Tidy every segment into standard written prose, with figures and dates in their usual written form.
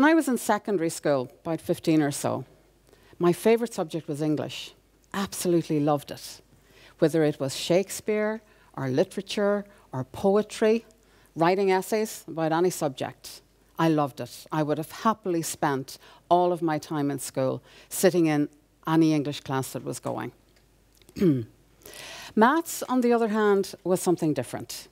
When I was in secondary school, about 15 or so, my favourite subject was English. Absolutely loved it. Whether it was Shakespeare or literature or poetry, writing essays about any subject, I loved it. I would have happily spent all of my time in school sitting in any English class that was going. Maths, on the other hand, was something different.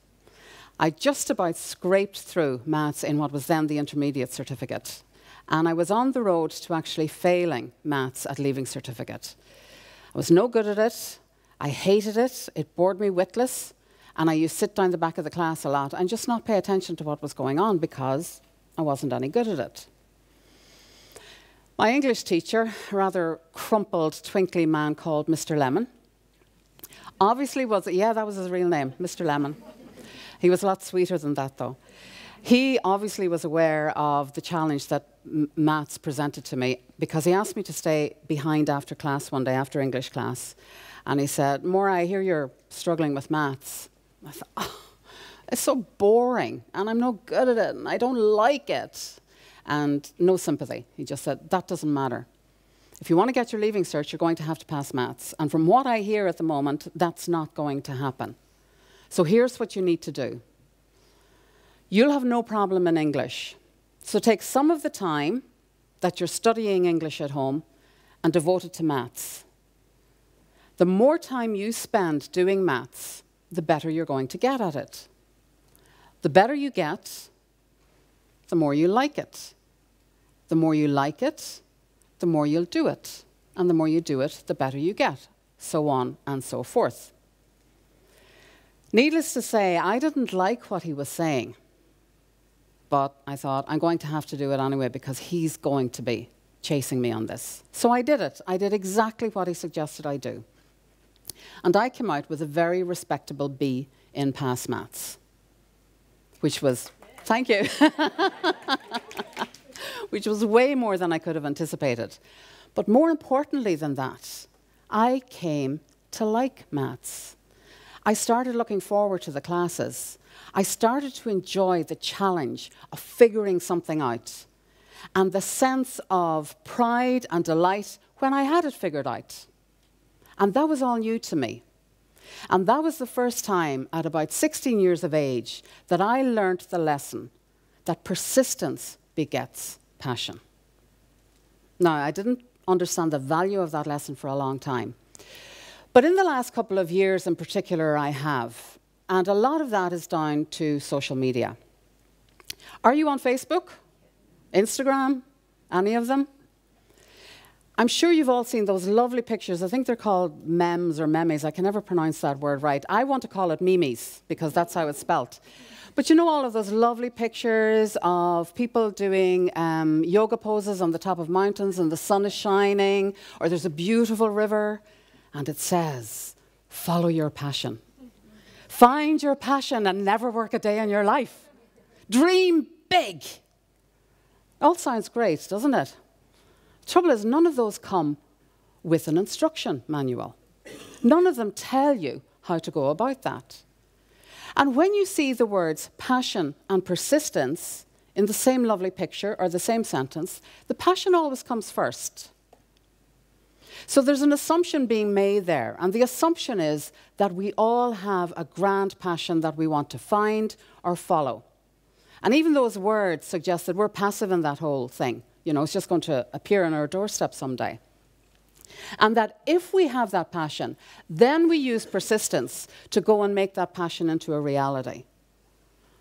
I just about scraped through maths in what was then the intermediate certificate. And I was on the road to actually failing maths at leaving certificate. I was no good at it. I hated it. It bored me witless. And I used to sit down the back of the class a lot and just not pay attention to what was going on because I wasn't any good at it. My English teacher, a rather crumpled, twinkly man called Mr. Lemon, obviously was, yeah, that was his real name, Mr. Lemon. He was a lot sweeter than that, though. He obviously was aware of the challenge that maths presented to me because he asked me to stay behind after class one day, after English class. And he said, Máire, I hear you're struggling with maths. I thought, oh, it's so boring, and I'm no good at it, and I don't like it. And no sympathy. He just said, that doesn't matter. If you want to get your leaving cert, you're going to have to pass maths. And from what I hear at the moment, that's not going to happen. So here's what you need to do. You'll have no problem in English. So take some of the time that you're studying English at home and devote it to maths. The more time you spend doing maths, the better you're going to get at it. The better you get, the more you like it. The more you like it, the more you'll do it. And the more you do it, the better you get. So on and so forth. Needless to say, I didn't like what he was saying. But I thought, I'm going to have to do it anyway because he's going to be chasing me on this. So I did it. I did exactly what he suggested I do. And I came out with a very respectable B in Pass Maths, which was, thank you, which was way more than I could have anticipated. But more importantly than that, I came to like maths. I started looking forward to the classes. I started to enjoy the challenge of figuring something out and the sense of pride and delight when I had it figured out. And that was all new to me. And that was the first time at about 16 years of age that I learned the lesson that persistence begets passion. Now, I didn't understand the value of that lesson for a long time. But in the last couple of years in particular, I have. And a lot of that is down to social media. Are you on Facebook? Instagram? Any of them? I'm sure you've all seen those lovely pictures. I think they're called memes or memes. I can never pronounce that word right. I want to call it memes because that's how it's spelt. But you know all of those lovely pictures of people doing yoga poses on the top of mountains and the sun is shining, or there's a beautiful river, and it says, follow your passion. Find your passion and never work a day in your life. Dream big. All sounds great, doesn't it? Trouble is, none of those come with an instruction manual. None of them tell you how to go about that. And when you see the words passion and persistence in the same lovely picture or the same sentence, the passion always comes first. So there's an assumption being made there, and the assumption is that we all have a grand passion that we want to find or follow. And even those words suggest that we're passive in that whole thing. You know, it's just going to appear on our doorstep someday. And that if we have that passion, then we use persistence to go and make that passion into a reality.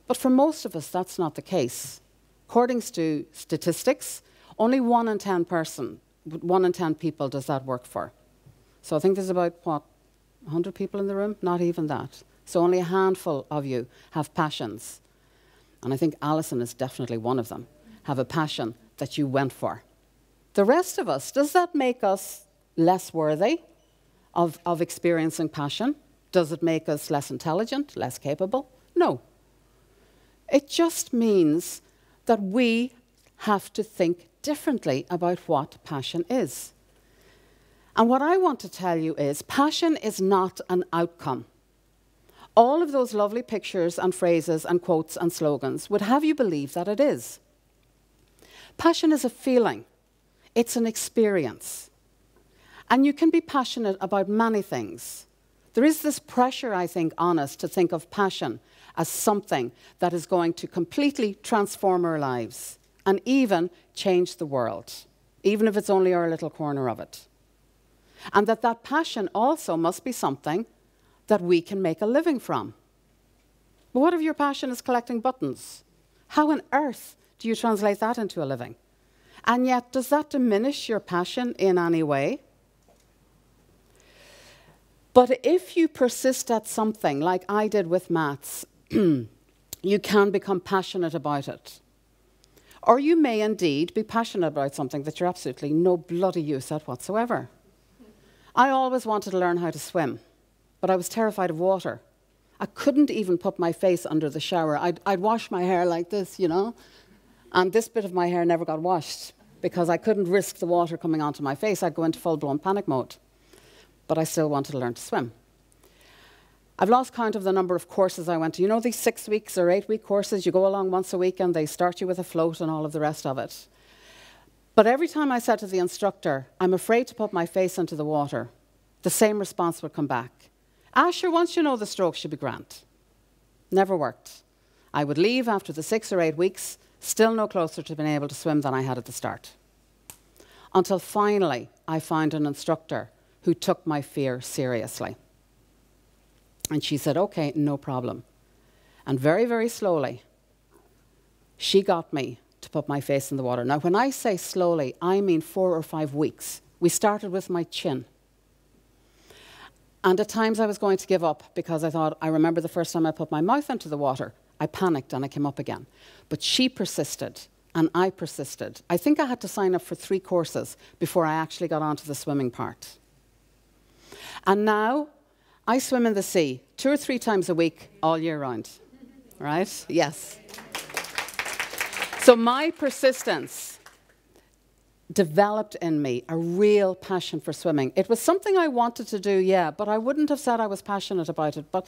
But for most of us, that's not the case. According to statistics, only 1 in 10 people does that work for. So I think there's about, what, 100 people in the room? Not even that. So only a handful of you have passions. And I think Alison is definitely one of them, have a passion that you went for. The rest of us, does that make us less worthy of experiencing passion? Does it make us less intelligent, less capable? No. It just means that we have to think differently about what passion is. And what I want to tell you is passion is not an outcome. All of those lovely pictures and phrases and quotes and slogans would have you believe that it is. Passion is a feeling. It's an experience. And you can be passionate about many things. There is this pressure, I think, on us to think of passion as something that is going to completely transform our lives and even change the world, even if it's only our little corner of it. And that passion also must be something that we can make a living from. But what if your passion is collecting buttons? How on earth do you translate that into a living? And yet, does that diminish your passion in any way? But if you persist at something, like I did with maths, you can become passionate about it. Or you may indeed be passionate about something that you're absolutely no bloody use at whatsoever. I always wanted to learn how to swim, but I was terrified of water. I couldn't even put my face under the shower. I'd wash my hair like this, you know, and this bit of my hair never got washed because I couldn't risk the water coming onto my face. I'd go into full-blown panic mode, but I still wanted to learn to swim. I've lost count of the number of courses I went to. You know these 6 weeks or 8 week courses? You go along once a week and they start you with a float and all of the rest of it. But every time I said to the instructor, I'm afraid to put my face into the water, the same response would come back. Sure, once you know the strokes, you'll be grand. Never worked. I would leave after the 6 or 8 weeks, still no closer to being able to swim than I had at the start. Until finally, I found an instructor who took my fear seriously. And she said, okay, no problem. And very, very slowly, she got me to put my face in the water. Now, when I say slowly, I mean 4 or 5 weeks. We started with my chin. And at times I was going to give up because I remember the first time I put my mouth into the water, I panicked and I came up again. But she persisted and I persisted. I think I had to sign up for 3 courses before I actually got onto the swimming part. And now I swim in the sea 2 or 3 times a week all year round, right? Yes. So my persistence developed in me a real passion for swimming. It was something I wanted to do, yeah, but I wouldn't have said I was passionate about it, but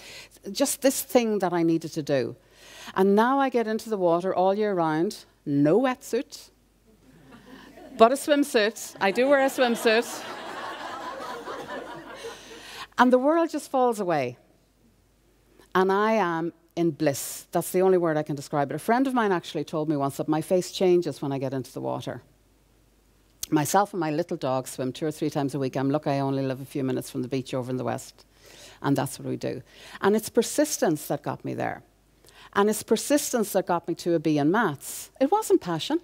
just this thing that I needed to do. And now I get into the water all year round, no wetsuit, but a swimsuit. I do wear a swimsuit. And the world just falls away. And I am in bliss. That's the only word I can describe it. A friend of mine actually told me once that my face changes when I get into the water. Myself and my little dog swim 2 or 3 times a week. I'm lucky I only live a few minutes from the beach over in the west. And that's what we do. And it's persistence that got me there. And it's persistence that got me to a B in maths. It wasn't passion.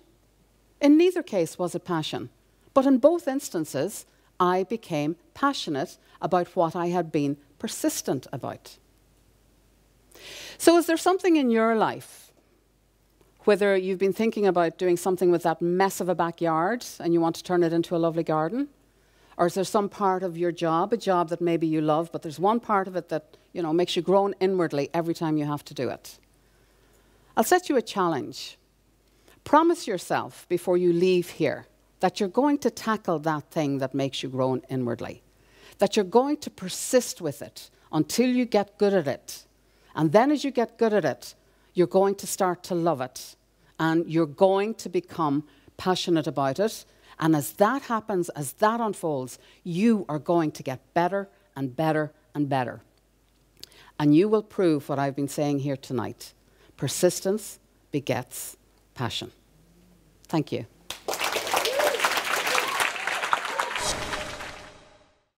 In neither case was it passion. But in both instances, I became passionate about what I had been persistent about. So is there something in your life, whether you've been thinking about doing something with that mess of a backyard and you want to turn it into a lovely garden? Or is there some part of your job, a job that maybe you love, but there's one part of it that, you know, makes you groan inwardly every time you have to do it? I'll set you a challenge. Promise yourself before you leave here that you're going to tackle that thing that makes you groan inwardly, that you're going to persist with it until you get good at it. And then as you get good at it, you're going to start to love it. And you're going to become passionate about it. And as that happens, as that unfolds, you are going to get better and better and better. And you will prove what I've been saying here tonight. Persistence begets passion. Thank you.